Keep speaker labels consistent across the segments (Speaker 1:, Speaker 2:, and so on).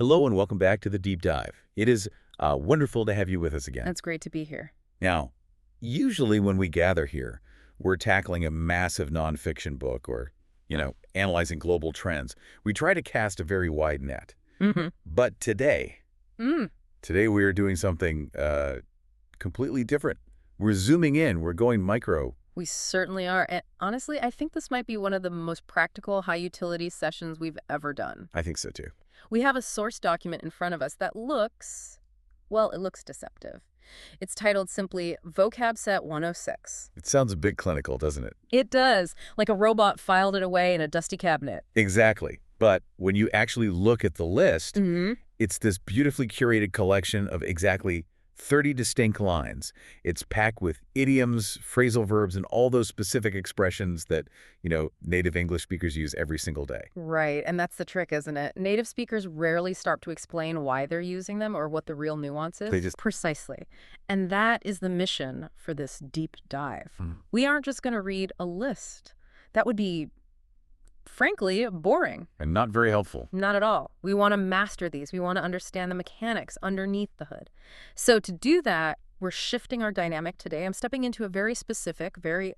Speaker 1: Hello and welcome back to the Deep Dive. It is wonderful to have you with us again.
Speaker 2: It's great to be here.
Speaker 1: Now, usually when we gather here, we're tackling a massive nonfiction book or, analyzing global trends. We try to cast a very wide net. But today we are doing something completely different. We're zooming in. We're going micro.
Speaker 2: We certainly are. And honestly, I think this might be one of the most practical, high-utility sessions we've ever done.
Speaker 1: I think so, too.
Speaker 2: We have a source document in front of us that looks, well, it looks deceptive. It's titled simply Vocab Set 106.
Speaker 1: It sounds a bit clinical, doesn't it?
Speaker 2: It does, like a robot filed it away in a dusty cabinet.
Speaker 1: Exactly. But when you actually look at the list, it's this beautifully curated collection of exactly 30 distinct lines. It's packed with idioms, phrasal verbs, and all those specific expressions that, native English speakers use every single day.
Speaker 2: Right, and that's the trick, isn't it? Native speakers rarely stop to explain why they're using them or what the real nuance is.
Speaker 1: They just...
Speaker 2: Precisely. And that is the mission for this deep dive. We aren't just going to read a list. That would be, frankly, boring.
Speaker 1: And not very helpful.
Speaker 2: Not at all. We want to master these. We want to understand the mechanics underneath the hood. So to do that, we're shifting our dynamic today. I'm stepping into a very specific, very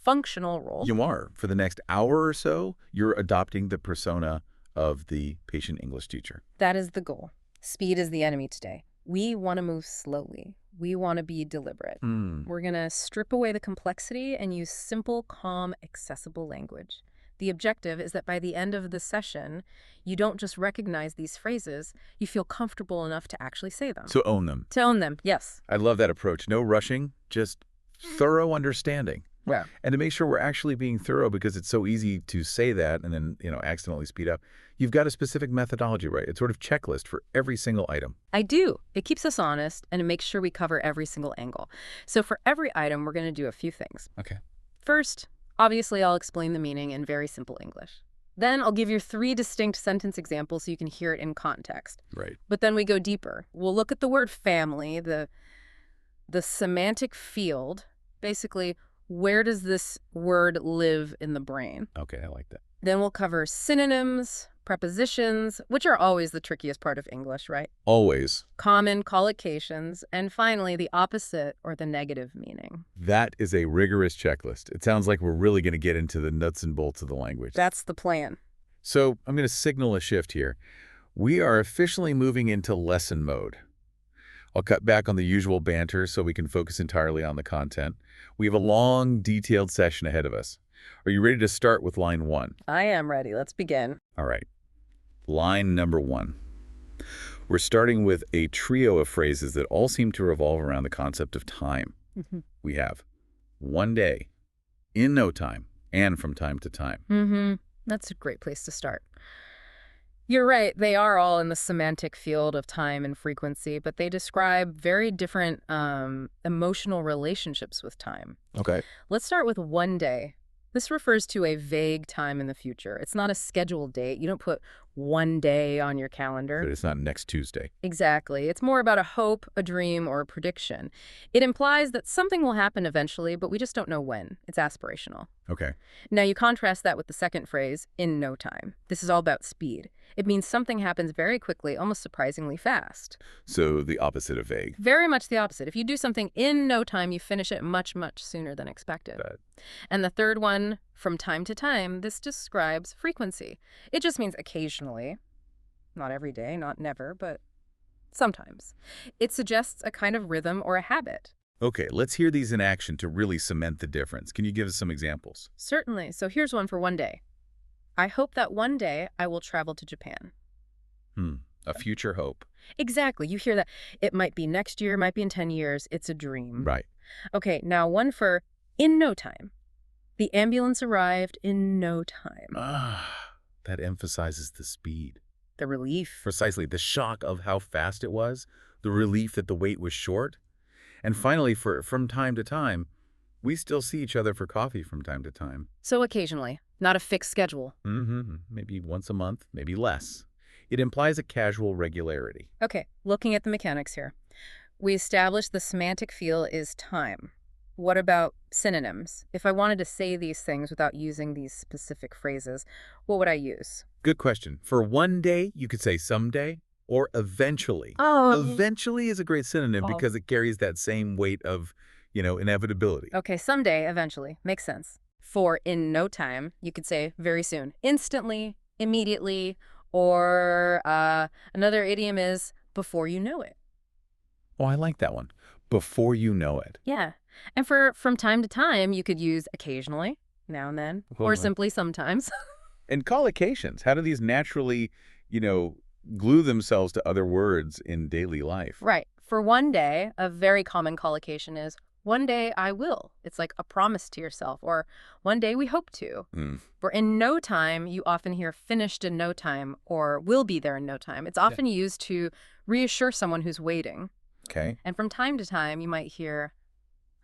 Speaker 2: functional role.
Speaker 1: You are. For the next hour or so, you're adopting the persona of the patient English teacher.
Speaker 2: That is the goal. Speed is the enemy today. We want to move slowly. We want to be deliberate. We're going to strip away the complexity and use simple, calm, accessible language. The objective is that by the end of the session, you don't just recognize these phrases, you feel comfortable enough to actually say them.
Speaker 1: So own them.
Speaker 2: To own them, yes.
Speaker 1: I love that approach. No rushing, just thorough understanding.
Speaker 2: Yeah.
Speaker 1: And to make sure we're actually being thorough, because it's so easy to say that and then, accidentally speed up, you've got a specific methodology, right? It's sort of checklist for every single item.
Speaker 2: I do. It keeps us honest and it makes sure we cover every single angle. So for every item, we're going to do a few things.
Speaker 1: Okay.
Speaker 2: First, obviously, I'll explain the meaning in very simple English. Then I'll give you 3 distinct sentence examples so you can hear it in context.
Speaker 1: Right.
Speaker 2: But then we go deeper. We'll look at the word family, the semantic field. Basically, where does this word live in the brain?
Speaker 1: Okay, I like that.
Speaker 2: Then we'll cover synonyms, prepositions, which are always the trickiest part of English, right?
Speaker 1: Always.
Speaker 2: Common collocations, and finally, the opposite or the negative meaning.
Speaker 1: That is a rigorous checklist. It sounds like we're really going to get into the nuts and bolts of the language.
Speaker 2: That's the plan.
Speaker 1: So I'm going to signal a shift here. We are officially moving into lesson mode. I'll cut back on the usual banter so we can focus entirely on the content. We have a long, detailed session ahead of us. Are you ready to start with line 1?
Speaker 2: I am ready. Let's begin.
Speaker 1: All right. Line number 1. We're starting with a trio of phrases that all seem to revolve around the concept of time. We have one day, in no time, and from time to time.
Speaker 2: That's a great place to start. You're right. They are all in the semantic field of time and frequency, but they describe very different emotional relationships with time.
Speaker 1: Okay.
Speaker 2: Let's start with one day. This refers to a vague time in the future. It's not a scheduled date. You don't put one day on your calendar.
Speaker 1: But it's not next Tuesday.
Speaker 2: Exactly. It's more about a hope, a dream, or a prediction. It implies that something will happen eventually, but we just don't know when. It's aspirational.
Speaker 1: Okay.
Speaker 2: Now, you contrast that with the second phrase, in no time. This is all about speed. It means something happens very quickly, almost surprisingly fast.
Speaker 1: So the opposite of vague.
Speaker 2: Very much the opposite. If you do something in no time, you finish it much, much sooner than expected. And the third one, from time to time, this describes frequency. It just means occasionally. Not every day, not never, but sometimes. It suggests a kind of rhythm or a habit.
Speaker 1: Okay, let's hear these in action to really cement the difference. Can you give us some examples?
Speaker 2: Certainly. So here's one for one day. I hope that one day I will travel to Japan.
Speaker 1: A future hope.
Speaker 2: Exactly. You hear that. It might be next year, it might be in 10 years. It's a dream.
Speaker 1: Right.
Speaker 2: Okay, now one for in no time. The ambulance arrived in no time.
Speaker 1: That emphasizes the speed.
Speaker 2: The relief.
Speaker 1: Precisely. The shock of how fast it was. The relief that the wait was short. And finally, from time to time, we still see each other for coffee from time to time.
Speaker 2: So occasionally, not a fixed schedule.
Speaker 1: Maybe once a month, maybe less. It implies a casual regularity.
Speaker 2: Okay, looking at the mechanics here. We established the semantic field is time. What about synonyms? If I wanted to say these things without using these specific phrases, what would I use?
Speaker 1: Good question. For one day, you could say someday or eventually.
Speaker 2: Oh,
Speaker 1: Eventually is a great synonym
Speaker 2: oh.
Speaker 1: because it carries that same weight of, inevitability.
Speaker 2: Okay, someday, eventually. Makes sense. For in no time, you could say very soon. Instantly, immediately, or another idiom is before you know it.
Speaker 1: Oh, I like that one. Before you know it.
Speaker 2: Yeah. And for from time to time, you could use occasionally, now and then, or simply sometimes.
Speaker 1: And collocations, how do these naturally, glue themselves to other words in daily life?
Speaker 2: Right. For one day, a very common collocation is one day I will. It's like a promise to yourself, or one day we hope to. For in no time, you often hear finished in no time or will be there in no time. It's often used to reassure someone who's waiting.
Speaker 1: Okay.
Speaker 2: And from time to time, you might hear,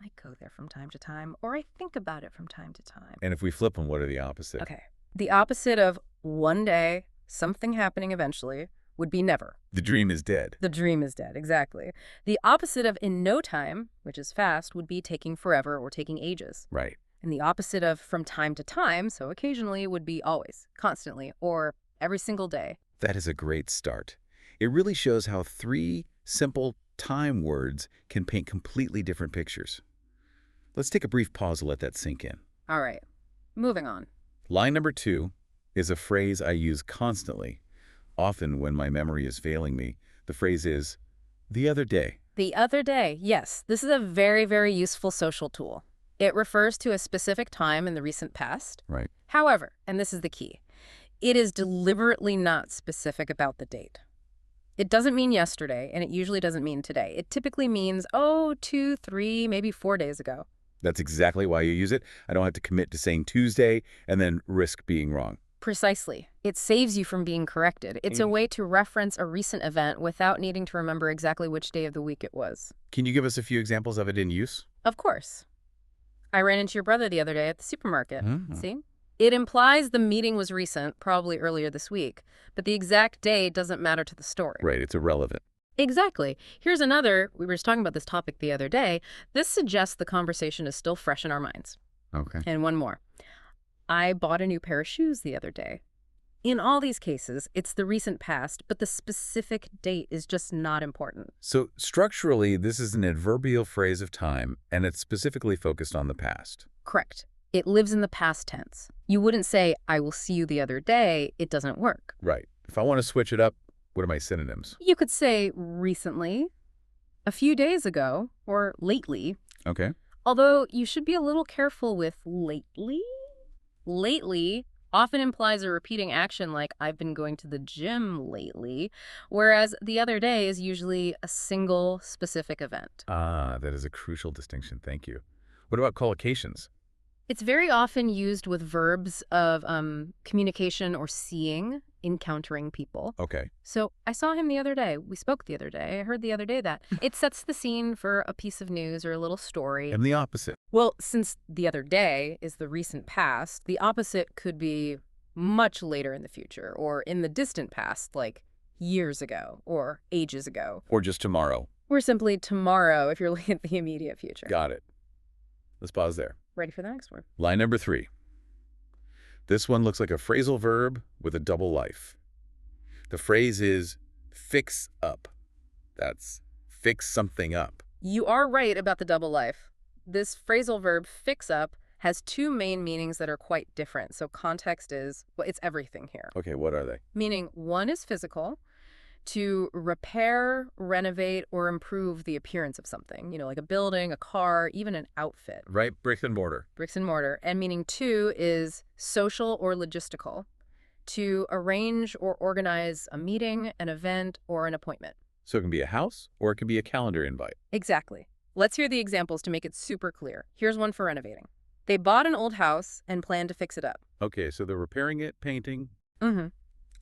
Speaker 2: I go there from time to time, or I think about it from time to time.
Speaker 1: And if we flip them, what are the opposite?
Speaker 2: Okay. The opposite of one day, something happening eventually, would be never.
Speaker 1: The dream is dead.
Speaker 2: The dream is dead, exactly. The opposite of in no time, which is fast, would be taking forever or taking ages.
Speaker 1: Right.
Speaker 2: And the opposite of from time to time, so occasionally, would be always, constantly, or every single day.
Speaker 1: That is a great start. It really shows how 3 simple time words can paint completely different pictures. Let's take a brief pause to let that sink in.
Speaker 2: All right, moving on.
Speaker 1: Line number 2 is a phrase I use constantly. Often when my memory is failing me, the phrase is, the other day.
Speaker 2: The other day, yes. This is a very, very useful social tool. It refers to a specific time in the recent past.
Speaker 1: Right.
Speaker 2: However, and this is the key, it is deliberately not specific about the date. It doesn't mean yesterday, and it usually doesn't mean today. It typically means, 2, 3, maybe 4 days ago.
Speaker 1: That's exactly why you use it. I don't have to commit to saying Tuesday and then risk being wrong.
Speaker 2: Precisely. It saves you from being corrected. It's a way to reference a recent event without needing to remember exactly which day of the week it was.
Speaker 1: Can you give us a few examples of it in use?
Speaker 2: Of course. I ran into your brother the other day at the supermarket. See? It implies the meeting was recent, probably earlier this week, but the exact day doesn't matter to the story.
Speaker 1: Right, it's irrelevant.
Speaker 2: Exactly. Here's another. We were just talking about this topic the other day. This suggests the conversation is still fresh in our minds.
Speaker 1: Okay.
Speaker 2: And one more. I bought a new pair of shoes the other day. In all these cases, it's the recent past, but the specific date is just not important.
Speaker 1: So structurally, this is an adverbial phrase of time, and it's specifically focused on the past.
Speaker 2: Correct. It lives in the past tense. You wouldn't say, I will see you the other day. It doesn't work.
Speaker 1: Right. If I want to switch it up, what are my synonyms?
Speaker 2: You could say recently, a few days ago, or lately.
Speaker 1: Okay.
Speaker 2: Although you should be a little careful with lately. Lately often implies a repeating action like I've been going to the gym lately, whereas the other day is usually a single specific event.
Speaker 1: Ah, that is a crucial distinction. Thank you. What about collocations?
Speaker 2: It's very often used with verbs of communication or seeing, encountering people.
Speaker 1: Okay.
Speaker 2: So I saw him the other day. We spoke the other day. I heard the other day that. It sets the scene for a piece of news or a little story.
Speaker 1: And the opposite.
Speaker 2: Well, since the other day is the recent past, the opposite could be much later in the future or in the distant past, like years ago or ages ago.
Speaker 1: Or just tomorrow.
Speaker 2: Or simply tomorrow if you're looking at the immediate future.
Speaker 1: Got it. Let's pause there.
Speaker 2: Ready for the next one.
Speaker 1: Line number 3. This one looks like a phrasal verb with a double life. The phrase is fix up. That's fix something up.
Speaker 2: You are right about the double life. This phrasal verb, fix up, has 2 main meanings that are quite different. So context is, well, it's everything here.
Speaker 1: Okay, what are they?
Speaker 2: Meaning one is physical, to repair, renovate, or improve the appearance of something, like a building, a car, even an outfit.
Speaker 1: Right, bricks and mortar.
Speaker 2: Bricks and mortar. And meaning 2 is social or logistical, to arrange or organize a meeting, an event, or an appointment.
Speaker 1: So it can be a house or it can be a calendar invite.
Speaker 2: Exactly. Let's hear the examples to make it super clear. Here's one for renovating. They bought an old house and planned to fix it up.
Speaker 1: Okay, so they're repairing it, painting.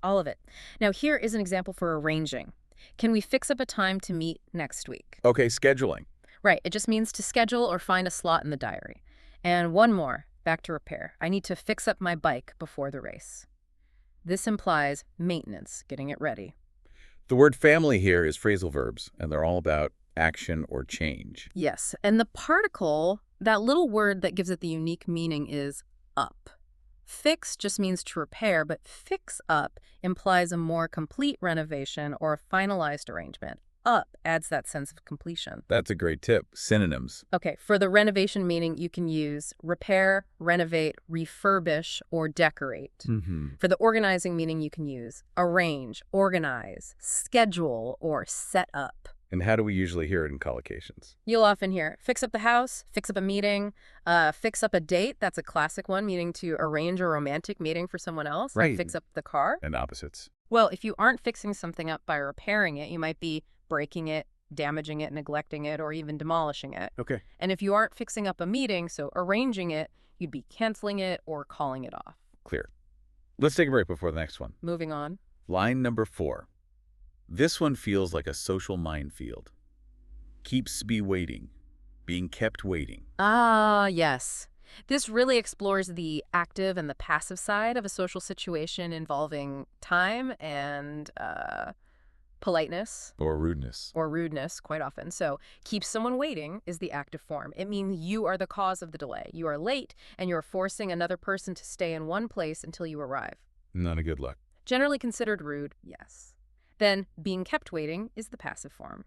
Speaker 2: All of it. Now, here is an example for arranging. Can we fix up a time to meet next week?
Speaker 1: Okay, scheduling.
Speaker 2: Right. It just means to schedule or find a slot in the diary. And one more, back to repair. I need to fix up my bike before the race. This implies maintenance, getting it ready.
Speaker 1: The word family here is phrasal verbs, and they're all about action or change.
Speaker 2: Yes. And the particle That little word that gives it the unique meaning is up. Fix just means to repair, but fix up implies a more complete renovation or a finalized arrangement. Up adds that sense of completion.
Speaker 1: That's a great tip. Synonyms.
Speaker 2: Okay, for the renovation meaning, you can use repair, renovate, refurbish, or decorate. For the organizing meaning, you can use arrange, organize, schedule, or set up.
Speaker 1: And how do we usually hear it in collocations?
Speaker 2: You'll often hear fix up the house, fix up a meeting, fix up a date. That's a classic one, meaning to arrange a romantic meeting for someone else.
Speaker 1: Right.
Speaker 2: Like fix up the car.
Speaker 1: And opposites.
Speaker 2: Well, if you aren't fixing something up by repairing it, you might be breaking it, damaging it, neglecting it, or even demolishing it.
Speaker 1: Okay.
Speaker 2: And if you aren't fixing up a meeting, so arranging it, you'd be canceling it or calling it off.
Speaker 1: Clear. Let's take a break before the next one.
Speaker 2: Moving on.
Speaker 1: Line number 4. This one feels like a social minefield. Keeps me waiting. Being kept waiting.
Speaker 2: Ah, yes. This really explores the active and the passive side of a social situation involving time and politeness.
Speaker 1: Or rudeness.
Speaker 2: Or rudeness, quite often. So, keep someone waiting is the active form. It means you are the cause of the delay. You are late, and you're forcing another person to stay in one place until you arrive.
Speaker 1: Not a good look.
Speaker 2: Generally considered rude, yes. Then, being kept waiting is the passive form.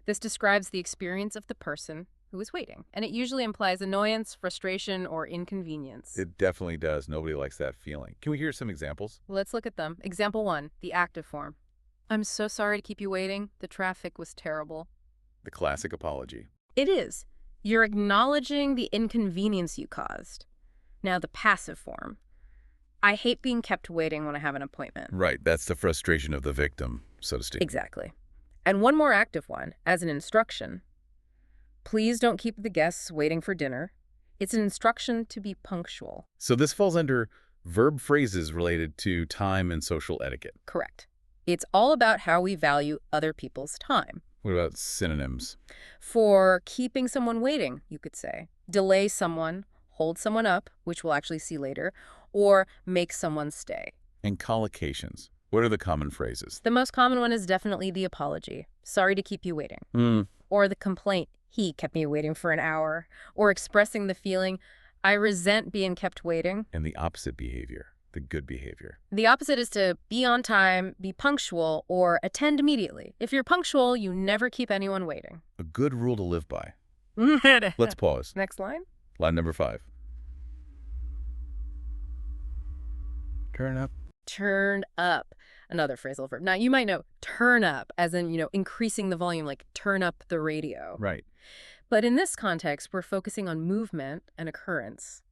Speaker 2: This describes the experience of the person who is waiting, and it usually implies annoyance, frustration, or inconvenience.
Speaker 1: It definitely does. Nobody likes that feeling. Can we hear some examples?
Speaker 2: Let's look at them. Example 1, the active form. I'm so sorry to keep you waiting. The traffic was terrible.
Speaker 1: The classic apology.
Speaker 2: It is. You're acknowledging the inconvenience you caused. Now, the passive form. I hate being kept waiting when I have an appointment.
Speaker 1: Right. That's the frustration of the victim, so to speak.
Speaker 2: Exactly. And one more active one, as an instruction. Please don't keep the guests waiting for dinner. It's an instruction to be punctual.
Speaker 1: So this falls under verb phrases related to time and social etiquette.
Speaker 2: Correct. It's all about how we value other people's time.
Speaker 1: What about synonyms?
Speaker 2: For keeping someone waiting, you could say. Delay someone, hold someone up, which we'll actually see later, or make someone stay.
Speaker 1: And collocations. What are the common phrases?
Speaker 2: The most common one is definitely the apology. Sorry to keep you waiting. Or the complaint. He kept me waiting for an hour. Or expressing the feeling, I resent being kept waiting.
Speaker 1: And the opposite behavior, the good behavior.
Speaker 2: The opposite is to be on time, be punctual, or attend immediately. If you're punctual, you never keep anyone waiting.
Speaker 1: A good rule to live by. Let's pause.
Speaker 2: Next line.
Speaker 1: Line number 5. Turn up.
Speaker 2: Turn up. Another phrasal verb. Now, you might know turn up as in, increasing the volume, like turn up the radio.
Speaker 1: Right.
Speaker 2: But in this context, we're focusing on movement and occurrence.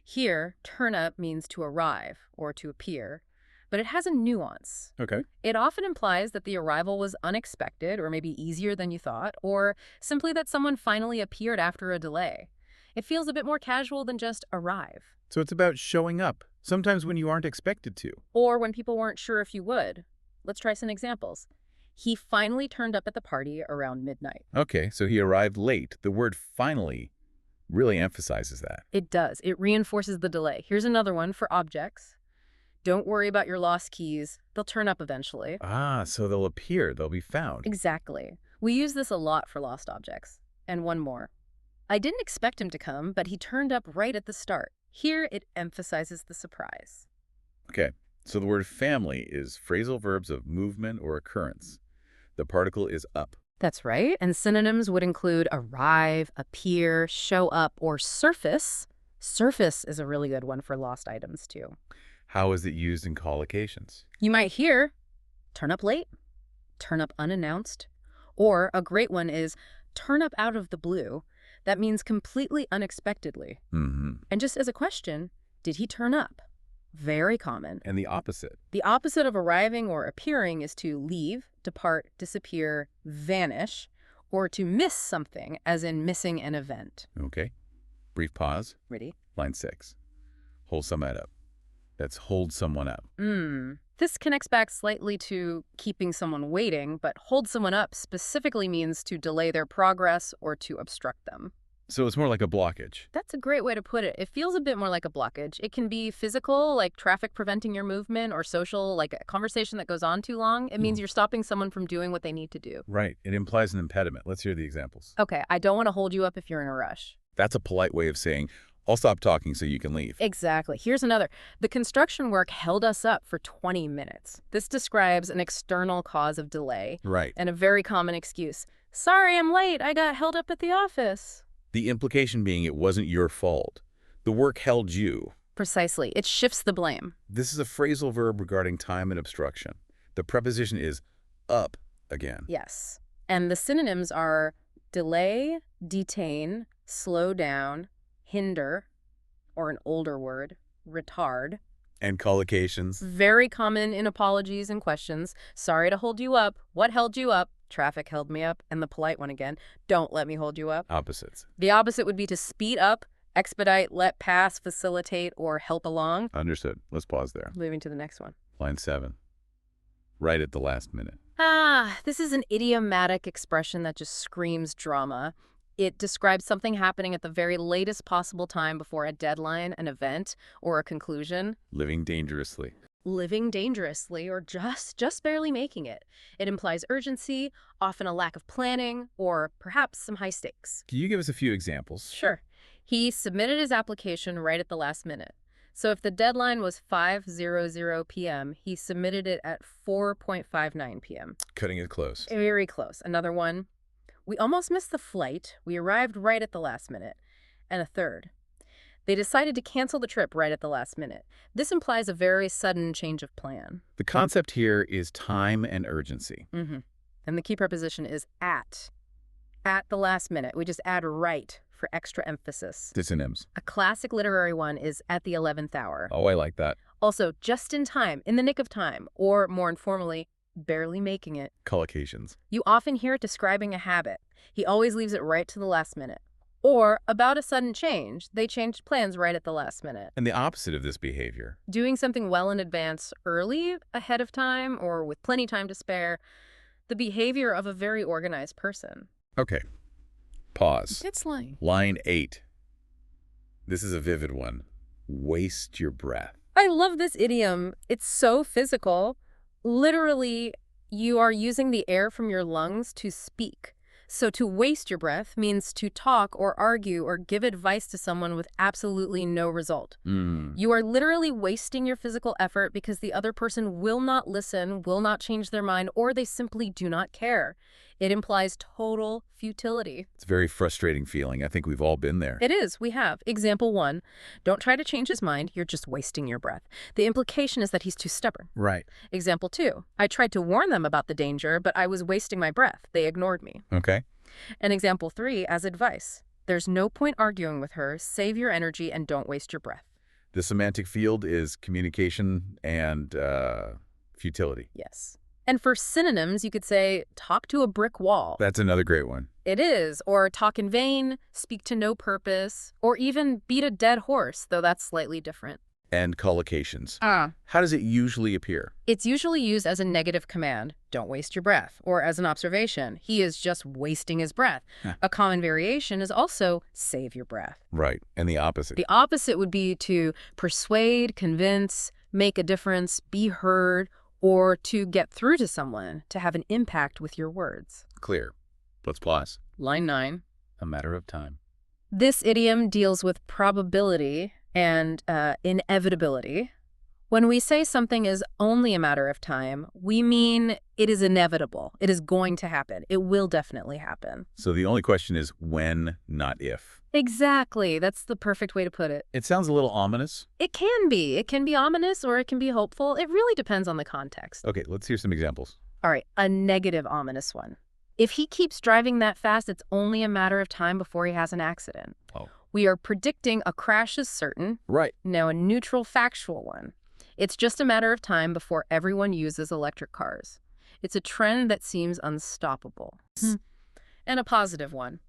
Speaker 2: Here, turn up means to arrive or to appear, but it has a nuance.
Speaker 1: Okay.
Speaker 2: It often implies that the arrival was unexpected or maybe easier than you thought, or simply that someone finally appeared after a delay. It feels a bit more casual than just arrive.
Speaker 1: So it's about showing up, sometimes when you aren't expected to.
Speaker 2: Or when people weren't sure if you would. Let's try some examples. He finally turned up at the party around midnight.
Speaker 1: Okay, so he arrived late. The word finally really emphasizes that.
Speaker 2: It does. It reinforces the delay. Here's another one for objects. Don't worry about your lost keys. They'll turn up eventually.
Speaker 1: Ah, so they'll appear. They'll be found.
Speaker 2: Exactly. We use this a lot for lost objects. And one more. I didn't expect him to come, but he turned up right at the start. Here, it emphasizes the surprise.
Speaker 1: Okay, so the word family is phrasal verbs of movement or occurrence. The particle is up.
Speaker 2: That's right. And synonyms would include arrive, appear, show up, or surface. Surface is a really good one for lost items, too.
Speaker 1: How is it used in collocations?
Speaker 2: You might hear turn up late, turn up unannounced, or a great one is turn up out of the blue. That means completely unexpectedly. And just as a question, did he turn up? Very common.
Speaker 1: And the opposite?
Speaker 2: The opposite of arriving or appearing is to leave, depart, disappear, vanish, or to miss something, as in missing an event.
Speaker 1: Okay. Brief pause.
Speaker 2: Ready?
Speaker 1: Line 6. Hold someone up. That's hold someone up.
Speaker 2: This connects back slightly to keeping someone waiting, but hold someone up specifically means to delay their progress or to obstruct them.
Speaker 1: So it's more like a blockage.
Speaker 2: That's a great way to put it. It feels a bit more like a blockage. It can be physical, like traffic preventing your movement, or social, like a conversation that goes on too long. It means you're stopping someone from doing what they need to do.
Speaker 1: Right. It implies an impediment. Let's hear the examples.
Speaker 2: Okay, I don't want to hold you up if you're in a rush.
Speaker 1: That's a polite way of saying, I'll stop talking so you can leave.
Speaker 2: Exactly. Here's another. The construction work held us up for 20 minutes. This describes an external cause of delay.
Speaker 1: Right.
Speaker 2: And a very common excuse. Sorry, I'm late. I got held up at the office.
Speaker 1: The implication being it wasn't your fault. The work held you.
Speaker 2: Precisely. It shifts the blame.
Speaker 1: This is a phrasal verb regarding time and obstruction. The preposition is up again.
Speaker 2: Yes. And the synonyms are delay, detain, slow down, hinder, or an older word, retard.
Speaker 1: And collocations.
Speaker 2: Very common in apologies and questions. Sorry to hold you up. What held you up? Traffic held me up. And the polite one again. Don't let me hold you up.
Speaker 1: Opposites.
Speaker 2: The opposite would be to speed up, expedite, let pass, facilitate, or help along.
Speaker 1: Understood. Let's pause there.
Speaker 2: Moving to the next one.
Speaker 1: Line 7. Right at the last minute.
Speaker 2: This is an idiomatic expression that just screams drama. It describes something happening at the very latest possible time before a deadline, an event, or a conclusion.
Speaker 1: Living dangerously.
Speaker 2: Living dangerously, or just barely making it. It implies urgency, often a lack of planning, or perhaps some high stakes.
Speaker 1: Can you give us a few examples?
Speaker 2: Sure. He submitted his application right at the last minute. So if the deadline was 5:00 p.m., he submitted it at 4:59 p.m.
Speaker 1: Cutting it close.
Speaker 2: Very close. Another one. We almost missed the flight. We arrived right at the last minute. And a third. They decided to cancel the trip right at the last minute. This implies a very sudden change of plan.
Speaker 1: The concept here is time and urgency.
Speaker 2: And the key preposition is at. At the last minute. We just add right for extra emphasis.
Speaker 1: Synonyms.
Speaker 2: A classic literary one is at the 11th hour.
Speaker 1: Oh, I like that.
Speaker 2: Also, just in time, in the nick of time, or more informally, barely making it.
Speaker 1: Collocations.
Speaker 2: You often hear it describing a habit. He always leaves it right to the last minute. Or, about a sudden change, they changed plans right at the last minute.
Speaker 1: And the opposite of this behavior.
Speaker 2: Doing something well in advance, early, ahead of time, or with plenty time to spare. The behavior of a very organized person.
Speaker 1: Okay. Pause.
Speaker 2: It's lying.
Speaker 1: Line 8. This is a vivid one. Waste your breath.
Speaker 2: I love this idiom. It's so physical. Literally, you are using the air from your lungs to speak. So to waste your breath means to talk or argue or give advice to someone with absolutely no result. You are literally wasting your physical effort because the other person will not listen, will not change their mind, or they simply do not care. It implies total futility.
Speaker 1: It's a very frustrating feeling. I think we've all been there.
Speaker 2: It is. We have. Example 1. Don't try to change his mind. You're just wasting your breath. The implication is that he's too stubborn.
Speaker 1: Right.
Speaker 2: Example 2. I tried to warn them about the danger, but I was wasting my breath. They ignored me.
Speaker 1: Okay.
Speaker 2: And example 3 as advice. There's no point arguing with her. Save your energy and don't waste your breath.
Speaker 1: The semantic field is communication and futility.
Speaker 2: Yes. And for synonyms, you could say, talk to a brick wall.
Speaker 1: That's another great one.
Speaker 2: It is. Or talk in vain, speak to no purpose, or even beat a dead horse, though that's slightly different.
Speaker 1: And collocations. How does it usually appear?
Speaker 2: It's usually used as a negative command, don't waste your breath, or as an observation, he is just wasting his breath. A common variation is also save your breath.
Speaker 1: Right. And the opposite.
Speaker 2: The opposite would be to persuade, convince, make a difference, be heard, or to get through to someone, to have an impact with your words.
Speaker 1: Clear. Let's pause.
Speaker 2: Line 9.
Speaker 1: A matter of time.
Speaker 2: This idiom deals with probability and inevitability. When we say something is only a matter of time, we mean it is inevitable. It is going to happen. It will definitely happen.
Speaker 1: So the only question is when, not if.
Speaker 2: Exactly. That's the perfect way to put it.
Speaker 1: It sounds a little ominous.
Speaker 2: It can be. It can be ominous or it can be hopeful. It really depends on the context.
Speaker 1: Okay, let's hear some examples.
Speaker 2: All right, a negative ominous one. If he keeps driving that fast, it's only a matter of time before he has an accident.
Speaker 1: Oh.
Speaker 2: We are predicting a crash is certain.
Speaker 1: Right.
Speaker 2: Now, a neutral factual one. It's just a matter of time before everyone uses electric cars. It's a trend that seems unstoppable. And a positive one.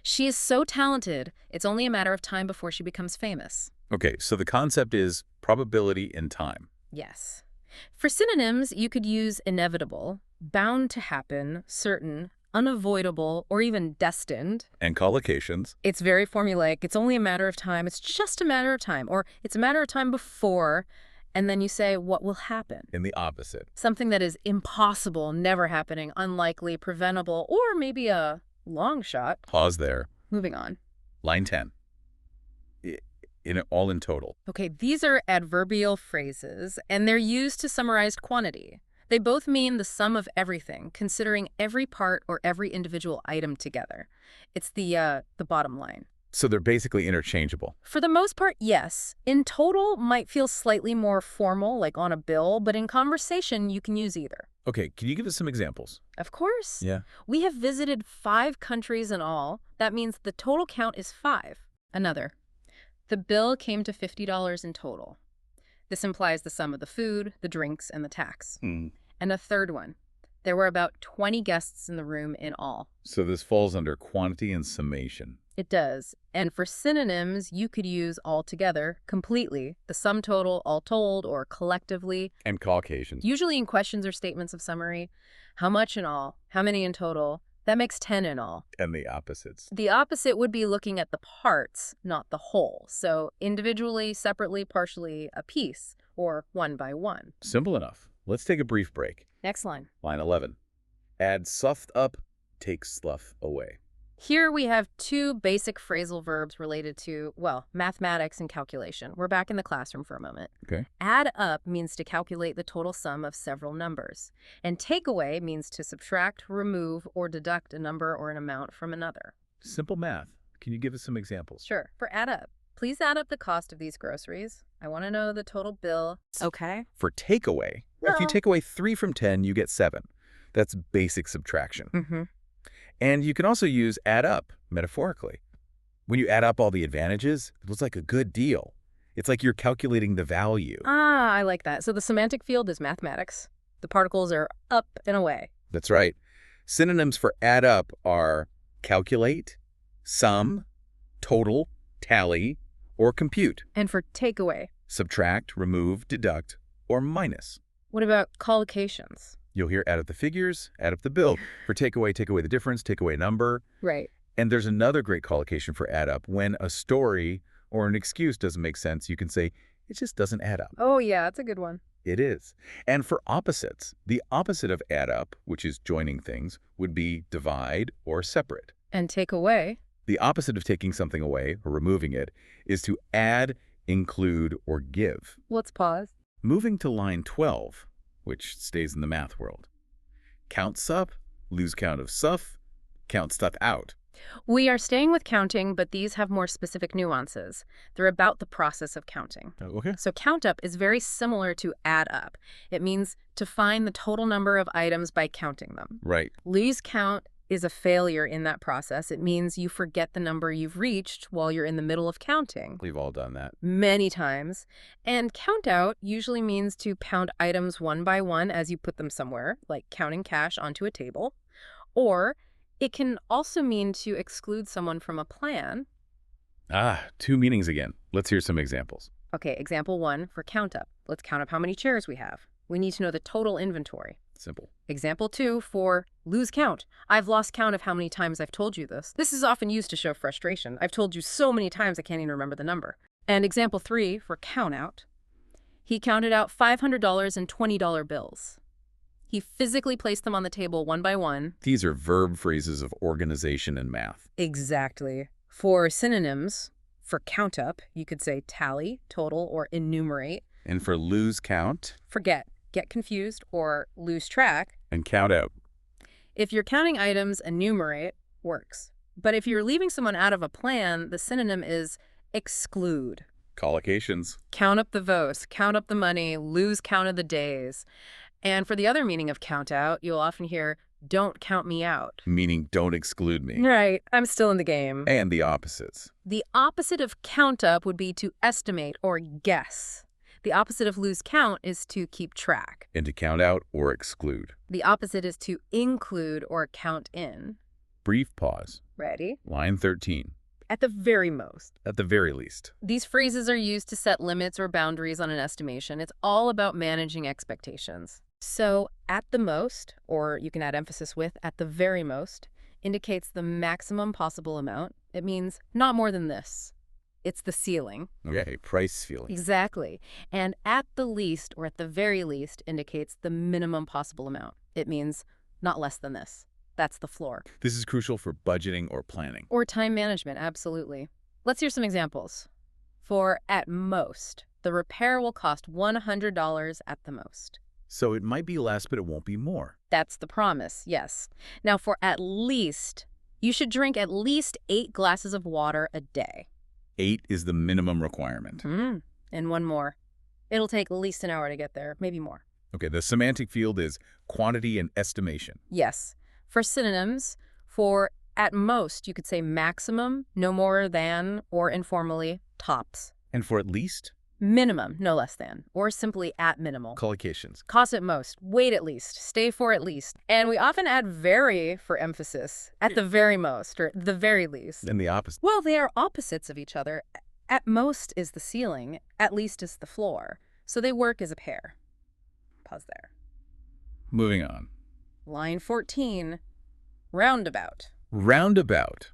Speaker 2: She is so talented, it's only a matter of time before she becomes famous.
Speaker 1: Okay, so the concept is probability in time.
Speaker 2: Yes. For synonyms, you could use inevitable, bound to happen, certain, unavoidable, or even destined.
Speaker 1: And collocations.
Speaker 2: It's very formulaic. It's only a matter of time. It's just a matter of time. Or it's a matter of time before, and then you say what will happen.
Speaker 1: In the opposite.
Speaker 2: Something that is impossible, never happening, unlikely, preventable, or maybe a long shot.
Speaker 1: Pause there.
Speaker 2: Moving on.
Speaker 1: Line 10. All in total.
Speaker 2: Okay, these are adverbial phrases, and they're used to summarize quantity. They both mean the sum of everything, considering every part or every individual item together. It's the bottom line.
Speaker 1: So they're basically interchangeable.
Speaker 2: For the most part, yes. In total might feel slightly more formal, like on a bill, but in conversation, you can use either.
Speaker 1: Okay, can you give us some examples?
Speaker 2: Of course.
Speaker 1: Yeah.
Speaker 2: We have visited 5 countries in all. That means the total count is 5. Another. The bill came to $50 in total. This implies the sum of the food, the drinks, and the tax. And a third one. There were about 20 guests in the room in all.
Speaker 1: So this falls under quantity and summation.
Speaker 2: It does. And for synonyms, you could use altogether, completely, the sum total, all told, or collectively.
Speaker 1: And Caucasians.
Speaker 2: Usually in questions or statements of summary. How much in all? How many in total? That makes 10 in all.
Speaker 1: And the opposites.
Speaker 2: The opposite would be looking at the parts, not the whole. So individually, separately, partially, a piece, or one by one.
Speaker 1: Simple enough. Let's take a brief break.
Speaker 2: Next line.
Speaker 1: Line 11. Add suff up, take sluff away.
Speaker 2: Here we have 2 basic phrasal verbs related to, well, mathematics and calculation. We're back in the classroom for a moment.
Speaker 1: Okay.
Speaker 2: Add up means to calculate the total sum of several numbers. And take away means to subtract, remove, or deduct a number or an amount from another.
Speaker 1: Simple math. Can you give us some examples?
Speaker 2: Sure. For add up, please add up the cost of these groceries. I want to know the total bill. Okay.
Speaker 1: For takeaway, if you take away 3 from 10, you get 7. That's basic subtraction. And you can also use add up, metaphorically. When you add up all the advantages, it looks like a good deal. It's like you're calculating the value.
Speaker 2: Ah, I like that. So the semantic field is mathematics. The particles are up and away.
Speaker 1: That's right. Synonyms for add up are calculate, sum, total, tally, or compute.
Speaker 2: And for takeaway?
Speaker 1: Subtract, remove, deduct, or minus.
Speaker 2: What about collocations?
Speaker 1: You'll hear add up the figures, add up the bill. For takeaway, take away the difference, take away a number.
Speaker 2: Right.
Speaker 1: And there's another great collocation for add up. When a story or an excuse doesn't make sense, you can say, it just doesn't add up.
Speaker 2: Oh, yeah, that's a good one.
Speaker 1: It is. And for opposites, the opposite of add up, which is joining things, would be divide or separate.
Speaker 2: And take away?
Speaker 1: The opposite of taking something away or removing it is to add, include, or give.
Speaker 2: Let's pause.
Speaker 1: Moving to line 12, which stays in the math world. Count sup, lose count of suff, count stuff out.
Speaker 2: We are staying with counting, but these have more specific nuances. They're about the process of counting.
Speaker 1: Okay.
Speaker 2: So count up is very similar to add up. It means to find the total number of items by counting them.
Speaker 1: Right.
Speaker 2: Lose count is a failure in that process. It means you forget the number you've reached while you're in the middle of counting.
Speaker 1: We've all done that.
Speaker 2: Many times. And count out usually means to pound items one by one as you put them somewhere, like counting cash onto a table. Or it can also mean to exclude someone from a plan.
Speaker 1: Ah, 2 meanings again. Let's hear some examples.
Speaker 2: Okay, example 1 for count up. Let's count up how many chairs we have. We need to know the total inventory.
Speaker 1: Simple.
Speaker 2: Example 2 for lose count. I've lost count of how many times I've told you this. This is often used to show frustration. I've told you so many times I can't even remember the number. And example 3 for count out. He counted out $500 in $20 bills. He physically placed them on the table one by one.
Speaker 1: These are verb phrases of organization and math.
Speaker 2: Exactly. For synonyms, for count up, you could say tally, total, or enumerate.
Speaker 1: And for lose count?
Speaker 2: Forget, get confused, or lose track.
Speaker 1: And count out.
Speaker 2: If you're counting items, enumerate works. But if you're leaving someone out of a plan, the synonym is exclude.
Speaker 1: Collocations.
Speaker 2: Count up the votes, count up the money, lose count of the days. And for the other meaning of count out, you'll often hear, don't count me out.
Speaker 1: Meaning don't exclude me.
Speaker 2: Right, I'm still in the game.
Speaker 1: And the opposites.
Speaker 2: The opposite of count up would be to estimate or guess. The opposite of lose count is to keep track.
Speaker 1: And to count out or exclude.
Speaker 2: The opposite is to include or count in.
Speaker 1: Brief pause.
Speaker 2: Ready?
Speaker 1: Line 13.
Speaker 2: At the very most.
Speaker 1: At the very least.
Speaker 2: These phrases are used to set limits or boundaries on an estimation. It's all about managing expectations. So, at the most, or you can add emphasis with at the very most, indicates the maximum possible amount. It means not more than this. It's the ceiling.
Speaker 1: Okay, price ceiling.
Speaker 2: Exactly. And at the least, or at the very least, indicates the minimum possible amount. It means not less than this. That's the floor.
Speaker 1: This is crucial for budgeting or planning.
Speaker 2: Or time management, absolutely. Let's hear some examples. For at most, the repair will cost $100 at the most.
Speaker 1: So it might be less, but it won't be more.
Speaker 2: That's the promise, yes. Now for at least, you should drink at least 8 glasses of water a day.
Speaker 1: 8 is the minimum requirement.
Speaker 2: And one more. It'll take at least an hour to get there, maybe more.
Speaker 1: Okay, the semantic field is quantity and estimation.
Speaker 2: Yes. For synonyms, for at most, you could say maximum, no more than, or informally, tops.
Speaker 1: And for at least?
Speaker 2: Minimum, no less than, or simply at minimal.
Speaker 1: Collocations.
Speaker 2: Cost at most, wait at least, stay for at least. And we often add very for emphasis, at the very most, or the very least.
Speaker 1: And the opposite.
Speaker 2: Well, they are opposites of each other. At most is the ceiling, at least is the floor. So they work as a pair. Pause there.
Speaker 1: Moving on.
Speaker 2: Line 14, roundabout.
Speaker 1: Roundabout.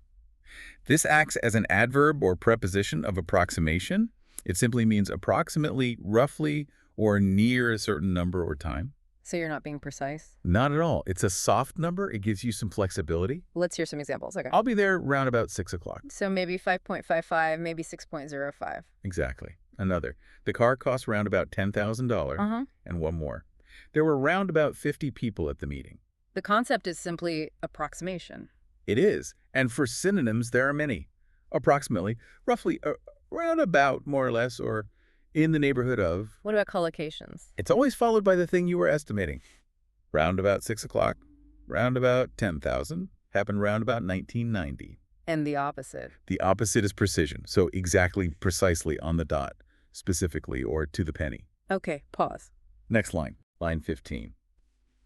Speaker 1: This acts as an adverb or preposition of approximation. It simply means approximately, roughly, or near a certain number or time.
Speaker 2: So you're not being precise?
Speaker 1: Not at all. It's a soft number. It gives you some flexibility.
Speaker 2: Let's hear some examples. Okay.
Speaker 1: I'll be there round about 6 o'clock.
Speaker 2: So maybe 5.55, maybe 6.05.
Speaker 1: Exactly. Another. The car cost round about $10,000. And one more. There were round about 50 people at the meeting.
Speaker 2: The concept is simply approximation.
Speaker 1: It is. And for synonyms, there are many. Approximately, roughly, round about, more or less, or in the neighborhood of.
Speaker 2: What about collocations?
Speaker 1: It's always followed by the thing you were estimating. Round about 6 o'clock, round about 10,000, happened round about 1990.
Speaker 2: And the opposite.
Speaker 1: The opposite is precision, so exactly, precisely, on the dot, specifically, or to the penny.
Speaker 2: Okay, pause.
Speaker 1: Next line, line 15.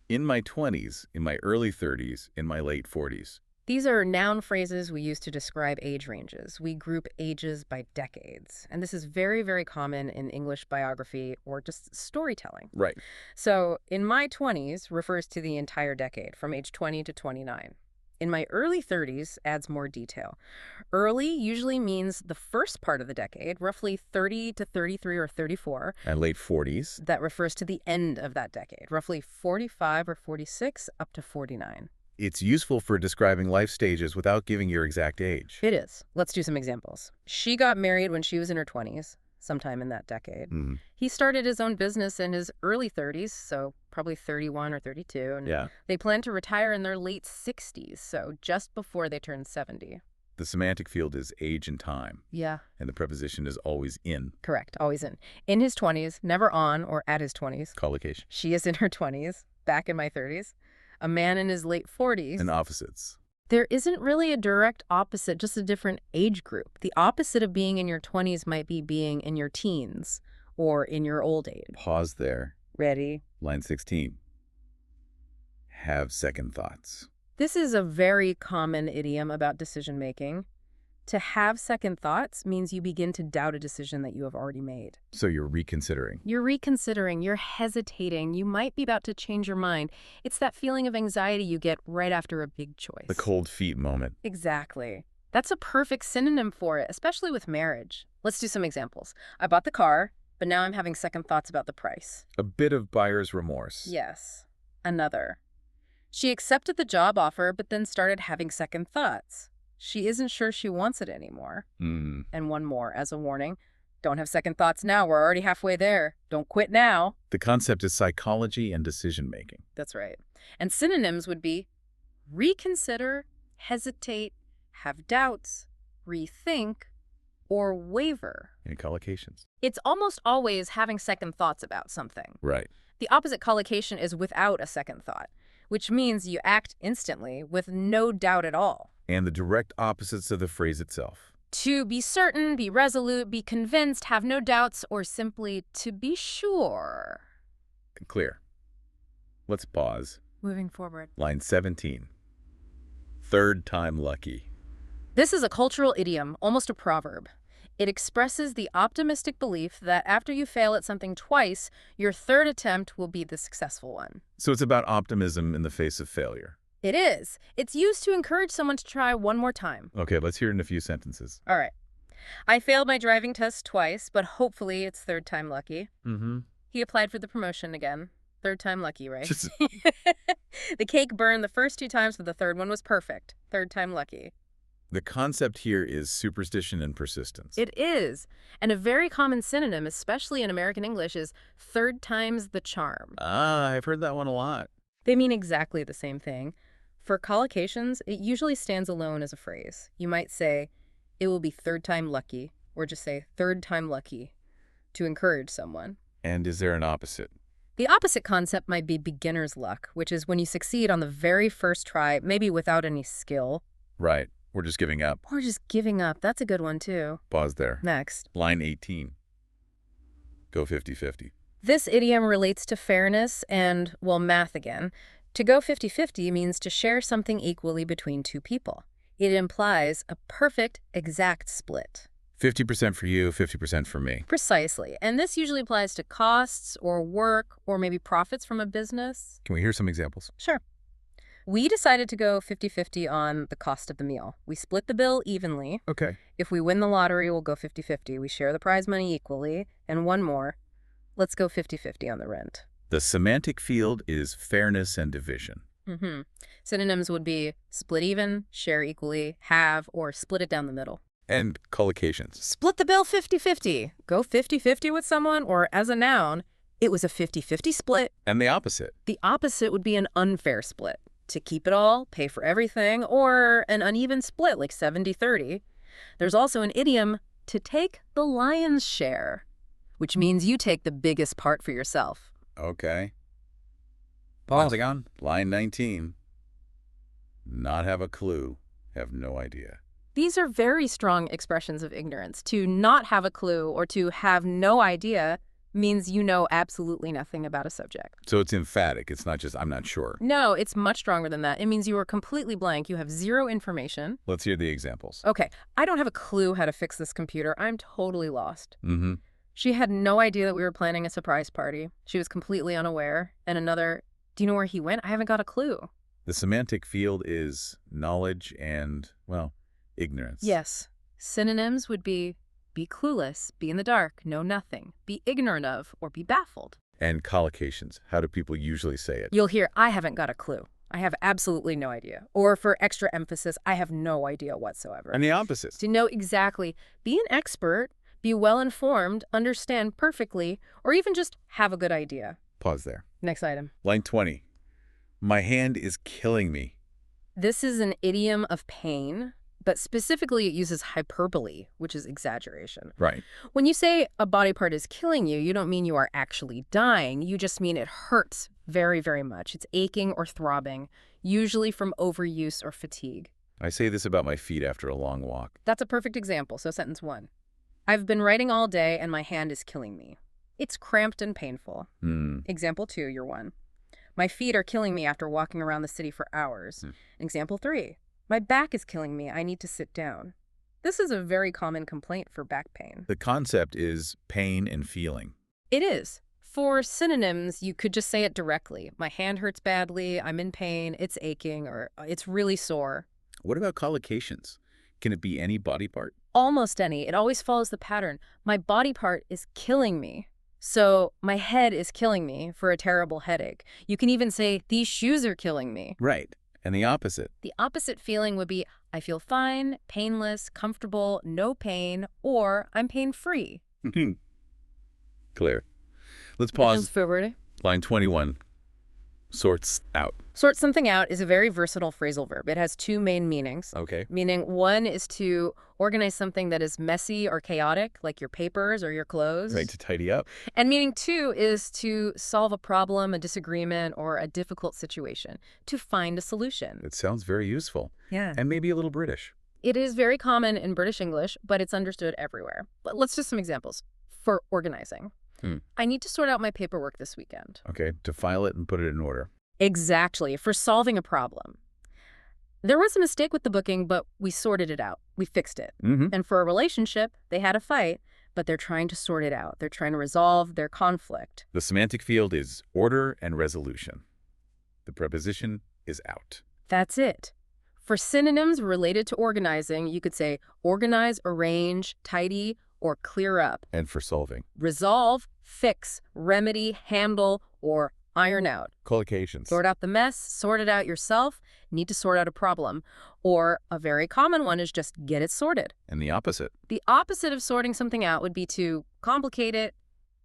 Speaker 1: In my 20s, in my early 30s, in my late 40s.
Speaker 2: These are noun phrases we use to describe age ranges. We group ages by decades. And this is very, very common in English biography or just storytelling.
Speaker 1: Right.
Speaker 2: So in my 20s refers to the entire decade, from age 20 to 29. In my early 30s adds more detail. Early usually means the first part of the decade, roughly 30 to 33 or 34.
Speaker 1: And late 40s.
Speaker 2: That refers to the end of that decade, roughly 45 or 46 up to 49.
Speaker 1: It's useful for describing life stages without giving your exact age.
Speaker 2: It is. Let's do some examples. She got married when she was in her 20s, sometime in that decade. He started his own business in his early 30s, so probably 31 or 32. And they plan to retire in their late 60s, so just before they turn 70.
Speaker 1: The semantic field is age and time.
Speaker 2: Yeah.
Speaker 1: And the preposition is always in.
Speaker 2: Correct, always in. In his 20s, never on or at his 20s.
Speaker 1: Collocation.
Speaker 2: She is in her 20s, back in my 30s. A man in his late 40s.
Speaker 1: And opposites.
Speaker 2: There isn't really a direct opposite, just a different age group. The opposite of being in your 20s might be being in your teens or in your old age.
Speaker 1: Pause there.
Speaker 2: Ready?
Speaker 1: Line 16. Have second thoughts.
Speaker 2: This is a very common idiom about decision-making. To have second thoughts means you begin to doubt a decision that you have already made.
Speaker 1: So you're reconsidering.
Speaker 2: You're reconsidering, you're hesitating, you might be about to change your mind. It's that feeling of anxiety you get right after a big choice.
Speaker 1: The cold feet moment.
Speaker 2: Exactly. That's a perfect synonym for it, especially with marriage. Let's do some examples. I bought the car, but now I'm having second thoughts about the price.
Speaker 1: A bit of buyer's remorse.
Speaker 2: Yes. Another. She accepted the job offer, but then started having second thoughts. She isn't sure she wants it anymore. And one more as a warning. Don't have second thoughts now. We're already halfway there. Don't quit now.
Speaker 1: The concept is psychology and decision-making.
Speaker 2: That's right. And synonyms would be reconsider, hesitate, have doubts, rethink, or waver.
Speaker 1: In collocations.
Speaker 2: It's almost always having second thoughts about something.
Speaker 1: Right.
Speaker 2: The opposite collocation is without a second thought, which means you act instantly with no doubt at all.
Speaker 1: And the direct opposites of the phrase itself.
Speaker 2: To be certain, be resolute, be convinced, have no doubts, or simply to be sure.
Speaker 1: Clear. Let's pause.
Speaker 2: Moving forward.
Speaker 1: Line 17. Third time lucky.
Speaker 2: This is a cultural idiom, almost a proverb. It expresses the optimistic belief that after you fail at something twice, your third attempt will be the successful one.
Speaker 1: So it's about optimism in the face of failure.
Speaker 2: It is. It's used to encourage someone to try one more time.
Speaker 1: Okay, let's hear it in a few sentences.
Speaker 2: All right. I failed my driving test twice, but hopefully it's third time lucky. He applied for the promotion again. Third time lucky, right? The cake burned the first 2 times, but the third one was perfect. Third time lucky.
Speaker 1: The concept here is superstition and persistence.
Speaker 2: It is. And a very common synonym, especially in American English, is third time's the charm.
Speaker 1: Ah, I've heard that one a lot.
Speaker 2: They mean exactly the same thing. For collocations, it usually stands alone as a phrase. You might say, it will be third time lucky, or just say third time lucky to encourage someone.
Speaker 1: And is there an opposite?
Speaker 2: The opposite concept might be beginner's luck, which is when you succeed on the very first try, maybe without any skill.
Speaker 1: Right. We're just giving up.
Speaker 2: Or just giving up. That's a good one, too.
Speaker 1: Pause there.
Speaker 2: Next.
Speaker 1: Line 18. Go 50-50.
Speaker 2: This idiom relates to fairness and, well, math again. To go 50-50 means to share something equally between two people. It implies a perfect, exact split.
Speaker 1: 50% for you, 50% for me.
Speaker 2: Precisely. And this usually applies to costs or work or maybe profits from a business.
Speaker 1: Can we hear some examples?
Speaker 2: Sure. We decided to go 50-50 on the cost of the meal. We split the bill evenly.
Speaker 1: Okay.
Speaker 2: If we win the lottery, we'll go 50-50. We share the prize money equally. And one more, let's go 50-50 on the rent.
Speaker 1: The semantic field is fairness and division.
Speaker 2: Synonyms would be split even, share equally, halve, or split it down the middle.
Speaker 1: And collocations.
Speaker 2: Split the bill 50-50. Go 50-50 with someone, or as a noun, it was a 50-50 split.
Speaker 1: And the opposite.
Speaker 2: The opposite would be an unfair split. To keep it all, pay for everything, or an uneven split like 70-30. There's also an idiom, to take the lion's share, which means you take the biggest part for yourself.
Speaker 1: Okay. Once again, line 19. Not have a clue, have no idea.
Speaker 2: These are very strong expressions of ignorance. To not have a clue or to have no idea means you know absolutely nothing about a subject.
Speaker 1: So it's emphatic. It's not just, I'm not sure.
Speaker 2: No, it's much stronger than that. It means you are completely blank. You have zero information.
Speaker 1: Let's hear the examples.
Speaker 2: Okay, I don't have a clue how to fix this computer. I'm totally lost.
Speaker 1: Mm-hmm.
Speaker 2: She had no idea that we were planning a surprise party. She was completely unaware. And another, do you know where he went? I haven't got a clue.
Speaker 1: The semantic field is knowledge and, well, ignorance.
Speaker 2: Yes. Synonyms would be clueless, be in the dark, know nothing, be ignorant of, or be baffled.
Speaker 1: And collocations. How do people usually say it?
Speaker 2: You'll hear, I haven't got a clue. I have absolutely no idea. Or for extra emphasis, I have no idea whatsoever.
Speaker 1: And the opposite.
Speaker 2: To know exactly, be an expert, be well-informed, understand perfectly, or even just have a good idea.
Speaker 1: Pause there.
Speaker 2: Next item.
Speaker 1: Line 20. My hand is killing me.
Speaker 2: This is an idiom of pain, but specifically it uses hyperbole, which is exaggeration.
Speaker 1: Right.
Speaker 2: When you say a body part is killing you, you don't mean you are actually dying. You just mean it hurts very, very much. It's aching or throbbing, usually from overuse or fatigue.
Speaker 1: I say this about my feet after a long walk.
Speaker 2: That's a perfect example. So sentence 1. I've been writing all day and my hand is killing me. It's cramped and painful. Example 2, you're 1. My feet are killing me after walking around the city for hours. Example 3. My back is killing me. I need to sit down. This is a very common complaint for back pain.
Speaker 1: The concept is pain and feeling.
Speaker 2: It is. For synonyms, you could just say it directly. My hand hurts badly, I'm in pain, it's aching, or it's really sore.
Speaker 1: What about collocations? Can it be any body part?
Speaker 2: Almost any. It always follows the pattern. My body part is killing me. So my head is killing me for a terrible headache. You can even say, these shoes are killing me.
Speaker 1: Right. And the opposite?
Speaker 2: The opposite feeling would be, I feel fine, painless, comfortable, no pain, or I'm pain-free.
Speaker 1: Clear. Let's pause.
Speaker 2: February.
Speaker 1: Line 21. Sorts out.
Speaker 2: Sort something out is a very versatile phrasal verb. It has 2 main meanings.
Speaker 1: Okay.
Speaker 2: Meaning 1 is to organize something that is messy or chaotic, like your papers or your clothes.
Speaker 1: Right, to tidy up.
Speaker 2: And meaning 2 is to solve a problem, a disagreement, or a difficult situation, to find a solution.
Speaker 1: It sounds very useful.
Speaker 2: Yeah.
Speaker 1: And maybe a little British.
Speaker 2: It is very common in British English, but it's understood everywhere. But let's do some examples. For organizing. I need to sort out my paperwork this weekend.
Speaker 1: Okay, to file it and put it in order.
Speaker 2: Exactly, for solving a problem. There was a mistake with the booking, but we sorted it out. We fixed it. And for a relationship, they had a fight, but they're trying to sort it out. They're trying to resolve their conflict.
Speaker 1: The semantic field is order and resolution. The preposition is out.
Speaker 2: That's it. For synonyms related to organizing, you could say organize, arrange, tidy, or clear up.
Speaker 1: And for solving?
Speaker 2: Resolve, fix, remedy, handle, or iron out.
Speaker 1: Collocations.
Speaker 2: Sort out the mess, sort it out yourself, need to sort out a problem. Or a very common one is just get it sorted.
Speaker 1: And the opposite.
Speaker 2: The opposite of sorting something out would be to complicate it,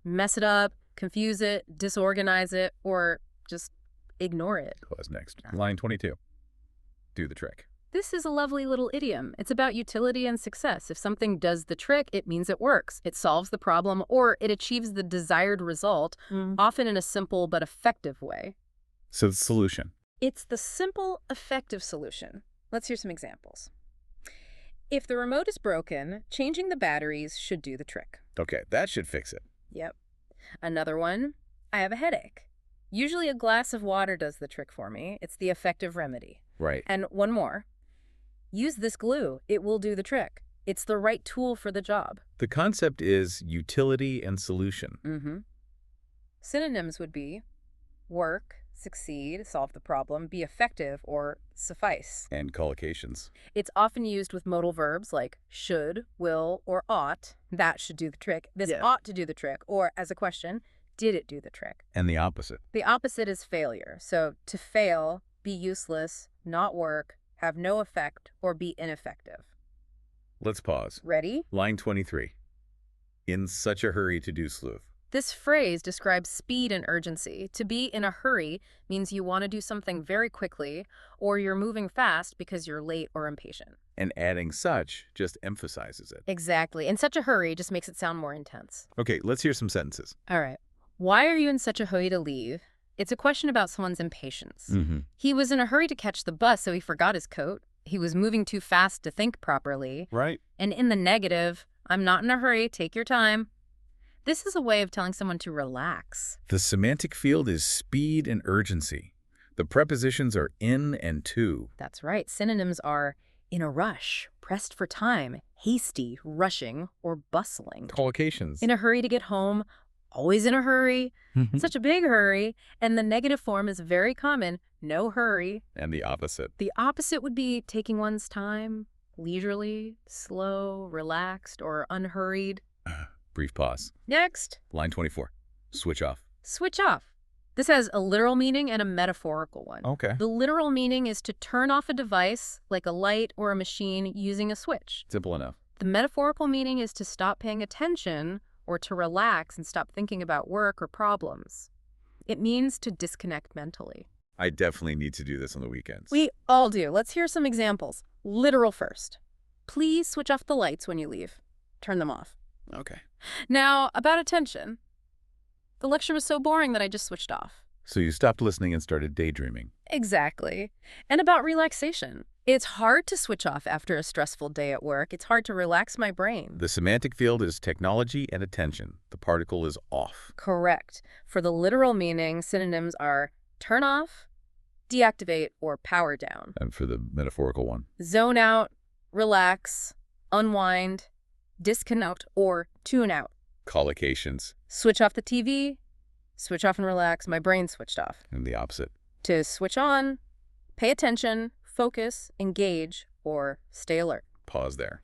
Speaker 2: mess it up, confuse it, disorganize it, or just ignore it.
Speaker 1: What's next? Line 22. Do the trick.
Speaker 2: This is a lovely little idiom. It's about utility and success. If something does the trick, it means it works. It solves the problem, or it achieves the desired result, often in a simple but effective way.
Speaker 1: So the solution.
Speaker 2: It's the simple, effective solution. Let's hear some examples. If the remote is broken, changing the batteries should do the trick.
Speaker 1: Okay, that should fix it.
Speaker 2: Yep. Another one, I have a headache. Usually a glass of water does the trick for me. It's the effective remedy.
Speaker 1: Right.
Speaker 2: And one more. Use this glue. It will do the trick. It's the right tool for the job.
Speaker 1: The concept is utility and solution.
Speaker 2: Synonyms would be work, succeed, solve the problem, be effective, or suffice.
Speaker 1: And collocations.
Speaker 2: It's often used with modal verbs like should, will, or ought. That should do the trick. This ought to do the trick. Or as a question, did it do the trick?
Speaker 1: And the opposite.
Speaker 2: The opposite is failure. So to fail, be useless, not work, have no effect, or be ineffective.
Speaker 1: Let's pause.
Speaker 2: Ready?
Speaker 1: Line 23. In such a hurry to do sleuth.
Speaker 2: This phrase describes speed and urgency. To be in a hurry means you want to do something very quickly, or you're moving fast because you're late or impatient.
Speaker 1: And adding such just emphasizes it.
Speaker 2: Exactly. In such a hurry just makes it sound more intense.
Speaker 1: Okay, let's hear some sentences.
Speaker 2: All right. Why are you in such a hurry to leave? It's a question about someone's impatience. He was in a hurry to catch the bus, so he forgot his coat. He was moving too fast to think properly.
Speaker 1: Right.
Speaker 2: And in the negative, I'm not in a hurry, take your time. This is a way of telling someone to relax.
Speaker 1: The semantic field is speed and urgency. The prepositions are in and to.
Speaker 2: That's right. Synonyms are in a rush, pressed for time, hasty, rushing, or bustling.
Speaker 1: Collocations.
Speaker 2: In a hurry to get home, always in a hurry, such a big hurry, and the negative form is very common, no hurry.
Speaker 1: And the opposite.
Speaker 2: The opposite would be taking one's time, leisurely, slow, relaxed, or unhurried.
Speaker 1: Brief pause.
Speaker 2: Next.
Speaker 1: Line 24. Switch off.
Speaker 2: Switch off. This has a literal meaning and a metaphorical one.
Speaker 1: Okay.
Speaker 2: The literal meaning is to turn off a device, like a light or a machine, using a switch.
Speaker 1: Simple enough.
Speaker 2: The metaphorical meaning is to stop paying attention or to relax and stop thinking about work or problems. It means to disconnect mentally.
Speaker 1: I definitely need to do this on the weekends.
Speaker 2: We all do. Let's hear some examples. Literal first. Please switch off the lights when you leave. Turn them off.
Speaker 1: Okay.
Speaker 2: Now, about attention. The lecture was so boring that I just switched off.
Speaker 1: So you stopped listening and started daydreaming.
Speaker 2: Exactly. And about relaxation. It's hard to switch off after a stressful day at work. It's hard to relax my brain.
Speaker 1: The semantic field is technology and attention. The particle is off.
Speaker 2: Correct. For the literal meaning, synonyms are turn off, deactivate, or power down.
Speaker 1: And for the metaphorical one?
Speaker 2: Zone out, relax, unwind, disconnect, or tune out.
Speaker 1: Collocations.
Speaker 2: Switch off the TV, switch off and relax, my brain switched off.
Speaker 1: And the opposite.
Speaker 2: To switch on, pay attention, focus, engage, or stay alert.
Speaker 1: Pause there.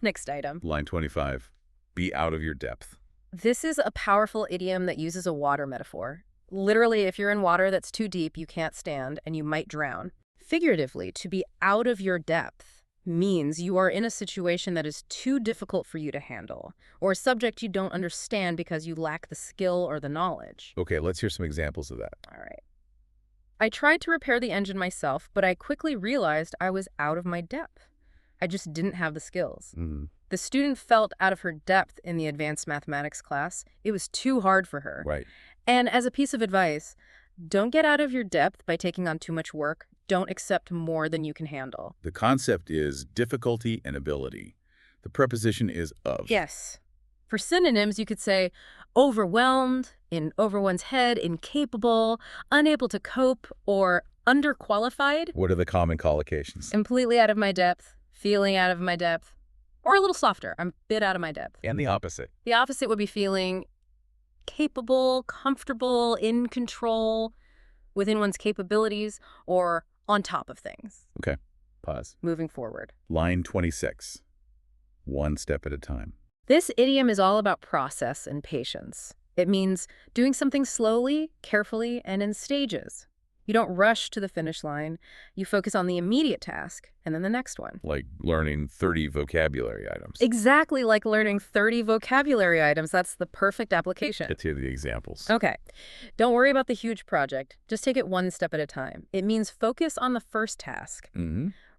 Speaker 2: Next item.
Speaker 1: Line 25. Be out of your depth.
Speaker 2: This is a powerful idiom that uses a water metaphor. Literally, if you're in water that's too deep, you can't stand and you might drown. Figuratively, to be out of your depth means you are in a situation that is too difficult for you to handle, or a subject you don't understand because you lack the skill or the knowledge.
Speaker 1: Okay, let's hear some examples of that.
Speaker 2: All right. I tried to repair the engine myself, but I quickly realized I was out of my depth. I just didn't have the skills. The student felt out of her depth in the advanced mathematics class. It was too hard for her.
Speaker 1: Right.
Speaker 2: And as a piece of advice, don't get out of your depth by taking on too much work. Don't accept more than you can handle.
Speaker 1: The concept is difficulty and ability. The preposition is of.
Speaker 2: Yes. For synonyms, you could say overwhelmed, in over one's head, incapable, unable to cope, or underqualified.
Speaker 1: What are the common collocations?
Speaker 2: Completely out of my depth, feeling out of my depth, or a little softer, I'm a bit out of my depth.
Speaker 1: And the opposite.
Speaker 2: The opposite would be feeling capable, comfortable, in control, within one's capabilities, or on top of things.
Speaker 1: Okay. Pause.
Speaker 2: Moving forward.
Speaker 1: Line 26. One step at a time.
Speaker 2: This idiom is all about process and patience. It means doing something slowly, carefully, and in stages. You don't rush to the finish line. You focus on the immediate task and then the next one.
Speaker 1: Like learning 30 vocabulary items.
Speaker 2: Exactly like learning 30 vocabulary items. That's the perfect application.
Speaker 1: Let's hear the examples.
Speaker 2: Okay. Don't worry about the huge project. Just take it one step at a time. It means focus on the first task.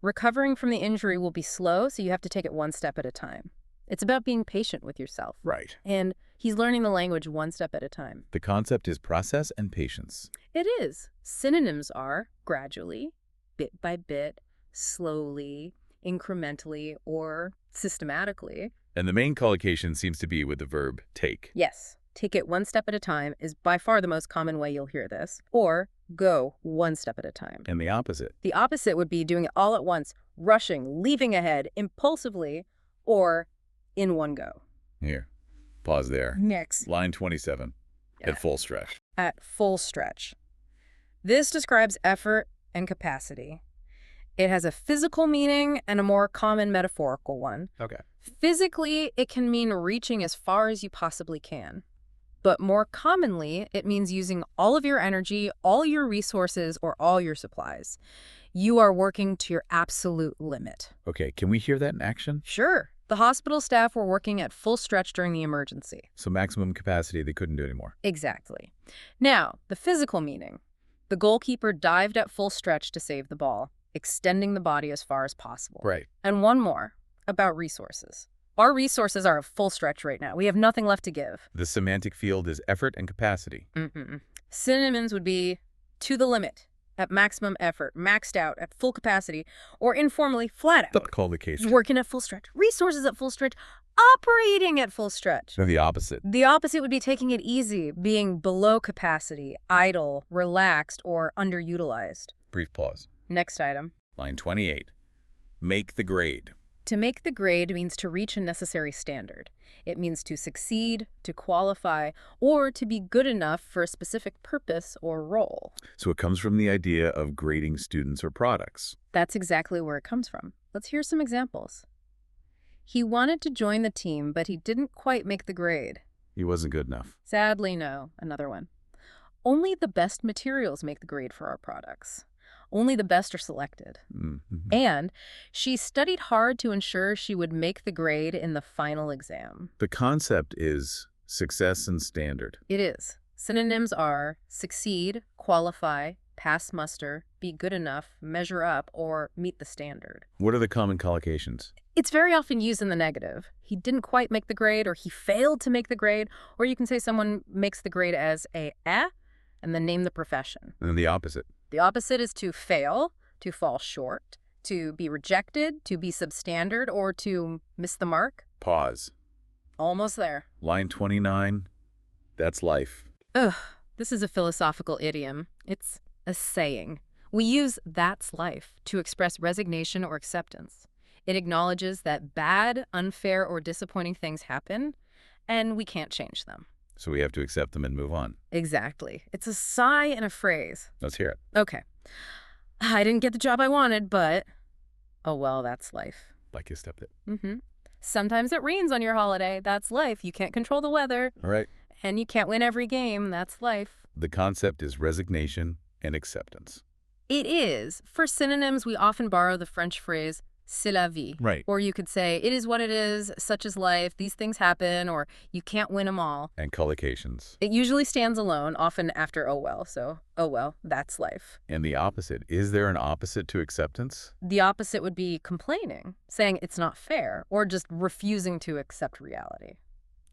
Speaker 2: Recovering from the injury will be slow, so you have to take it one step at a time. It's about being patient with yourself.
Speaker 1: Right.
Speaker 2: And he's learning the language one step at a time.
Speaker 1: The concept is process and patience.
Speaker 2: It is. Synonyms are gradually, bit by bit, slowly, incrementally, or systematically.
Speaker 1: And the main collocation seems to be with the verb take.
Speaker 2: Yes. Take it one step at a time is by far the most common way you'll hear this. Or go one step at a time.
Speaker 1: And the opposite.
Speaker 2: The opposite would be doing it all at once, rushing, leaving ahead, impulsively, or in one go.
Speaker 1: Here. Pause there.
Speaker 2: Next.
Speaker 1: Line 27.
Speaker 2: Yeah.
Speaker 1: At full stretch.
Speaker 2: At full stretch. This describes effort and capacity. It has a physical meaning and a more common metaphorical one.
Speaker 1: Okay.
Speaker 2: Physically, it can mean reaching as far as you possibly can. But more commonly, it means using all of your energy, all your resources, or all your supplies. You are working to your absolute limit.
Speaker 1: Okay, can we hear that in action?
Speaker 2: Sure. The hospital staff were working at full stretch during the emergency.
Speaker 1: So maximum capacity, they couldn't do anymore.
Speaker 2: Exactly. Now, the physical meaning. The goalkeeper dived at full stretch to save the ball, extending the body as far as possible.
Speaker 1: Right.
Speaker 2: And one more, about resources. Our resources are at full stretch right now. We have nothing left to give.
Speaker 1: The semantic field is effort and capacity.
Speaker 2: Synonyms would be to the limit, at maximum effort, maxed out, at full capacity, or informally, flat out.
Speaker 1: That's called the case.
Speaker 2: Working at full stretch, resources at full stretch, operating at full stretch.
Speaker 1: No, the opposite.
Speaker 2: The opposite would be taking it easy, being below capacity, idle, relaxed, or underutilized.
Speaker 1: Brief pause.
Speaker 2: Next item.
Speaker 1: Line 28. Make the grade.
Speaker 2: To make the grade means to reach a necessary standard. It means to succeed, to qualify, or to be good enough for a specific purpose or role.
Speaker 1: So it comes from the idea of grading students or products.
Speaker 2: That's exactly where it comes from. Let's hear some examples. He wanted to join the team, but he didn't quite make the grade.
Speaker 1: He wasn't good enough.
Speaker 2: Sadly, no. Another one. Only the best materials make the grade for our products. Only the best are selected. And she studied hard to ensure she would make the grade in the final exam.
Speaker 1: The concept is success and standard.
Speaker 2: It is. Synonyms are succeed, qualify, pass muster, be good enough, measure up, or meet the standard.
Speaker 1: What are the common collocations?
Speaker 2: It's very often used in the negative. He didn't quite make the grade, or he failed to make the grade, or you can say someone makes the grade as a and then name the profession.
Speaker 1: And the opposite.
Speaker 2: The opposite is to fail, to fall short, to be rejected, to be substandard, or to miss the mark.
Speaker 1: Pause.
Speaker 2: Almost there.
Speaker 1: Line 29. That's life.
Speaker 2: Ugh, this is a philosophical idiom. It's a saying. We use "that's life" to express resignation or acceptance. It acknowledges that bad, unfair, or disappointing things happen, and we can't change them.
Speaker 1: So we have to accept them and move on.
Speaker 2: Exactly. It's a sigh and a phrase.
Speaker 1: Let's hear it.
Speaker 2: Okay. I didn't get the job I wanted, but oh well, that's life.
Speaker 1: Like you stepped it.
Speaker 2: Sometimes it rains on your holiday. That's life. You can't control the weather.
Speaker 1: All right.
Speaker 2: And you can't win every game. That's life.
Speaker 1: The concept is resignation and acceptance.
Speaker 2: It is. For synonyms, we often borrow the French phrase c'est la vie.
Speaker 1: Right.
Speaker 2: Or you could say, it is what it is, such is life, these things happen, or you can't win them all.
Speaker 1: And collocations.
Speaker 2: It usually stands alone, often after oh well, so oh well, that's life.
Speaker 1: And the opposite. Is there an opposite to acceptance?
Speaker 2: The opposite would be complaining, saying it's not fair, or just refusing to accept reality.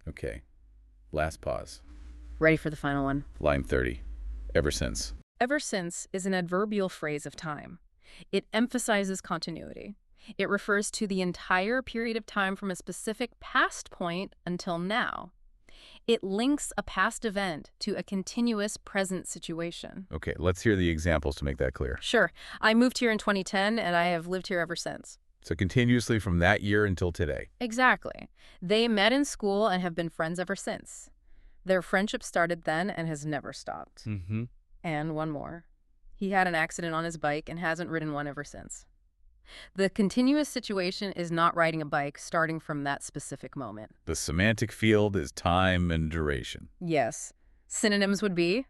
Speaker 1: Okay. Last pause.
Speaker 2: Ready for the final one?
Speaker 1: Line 30. Ever since.
Speaker 2: Ever since is an adverbial phrase of time. It emphasizes continuity. It refers to the entire period of time from a specific past point until now. It links a past event to a continuous present situation.
Speaker 1: Okay, let's hear the examples to make that clear.
Speaker 2: Sure. I moved here in 2010, and I have lived here ever since.
Speaker 1: So continuously from that year until today.
Speaker 2: Exactly. They met in school and have been friends ever since. Their friendship started then and has never stopped. And one more. He had an accident on his bike and hasn't ridden one ever since. The continuous situation is not riding a bike starting from that specific moment.
Speaker 1: The semantic field is time and duration.
Speaker 2: Yes. Synonyms would be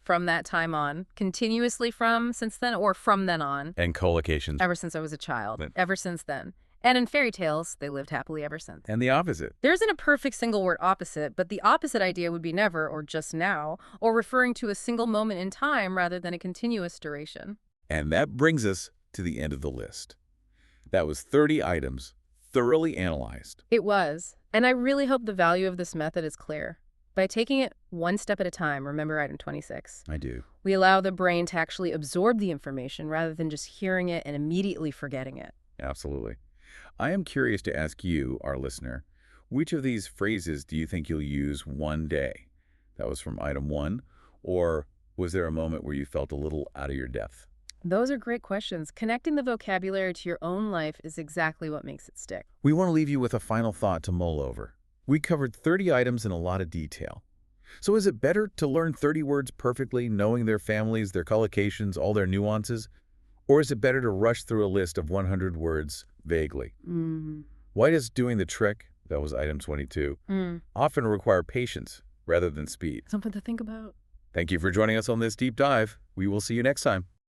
Speaker 2: from that time on, continuously from since then, or from then on.
Speaker 1: And collocations.
Speaker 2: Ever since I was a child. Ever since then. And in fairy tales, they lived happily ever since.
Speaker 1: And the opposite.
Speaker 2: There isn't a perfect single word opposite, but the opposite idea would be never or just now, or referring to a single moment in time rather than a continuous duration.
Speaker 1: And that brings us to the end of the list. That was 30 items, thoroughly analyzed.
Speaker 2: It was. And I really hope the value of this method is clear. By taking it one step at a time, remember item 26.
Speaker 1: I do.
Speaker 2: We allow the brain to actually absorb the information rather than just hearing it and immediately forgetting it.
Speaker 1: Absolutely. I am curious to ask you, our listener, which of these phrases do you think you'll use one day? That was from item 1. Or was there a moment where you felt a little out of your depth?
Speaker 2: Those are great questions. Connecting the vocabulary to your own life is exactly what makes it stick.
Speaker 1: We want to leave you with a final thought to mull over. We covered 30 items in a lot of detail. So is it better to learn 30 words perfectly, knowing their families, their collocations, all their nuances? Or is it better to rush through a list of 100 words vaguely? Why does doing the trick, that was item 22, often require patience rather than speed?
Speaker 2: Something to think about.
Speaker 1: Thank you for joining us on this deep dive. We will see you next time.